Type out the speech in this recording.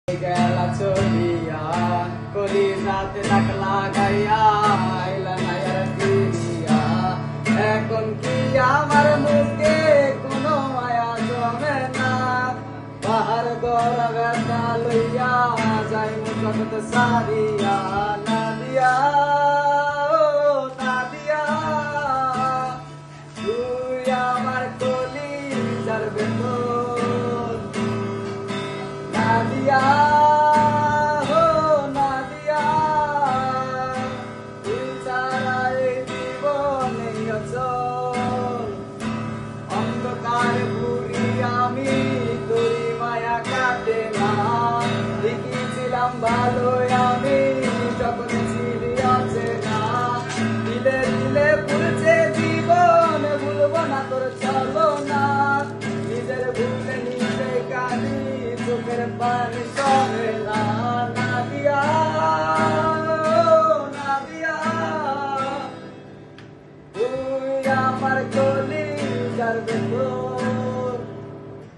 গেলা চলিয়া কলিজাতে দাগ লাগাইয়া আইলা না আর ফিরিয়া। এখন কি আমার মুখে কোনো মায়া জমে না, পাহাড় গড়া ব্যথা লইয়া যাই মুখত সারিয়া। নাদিয়া ও নাদিয়া, তুই আমার কলিজার ভেতর। নাদিয়া ও নাদিয়া, তুই ছাড়া এই জীবনে অচল। অন্ধকার ঘুরি আমি, তোর মায়া কাটে না। দেখিছিলাম ভালো আমি, যখন ছিলি অচেনা। দিলে দিলে পুরছে জীবন, ভুলবো না তোর চলো না। নিজের ভুলে নিজে কাঁদি, চোখের পানি সরে না। নাদিয়া ও নাদিয়া, তুই আমার কলিজার ভেতর।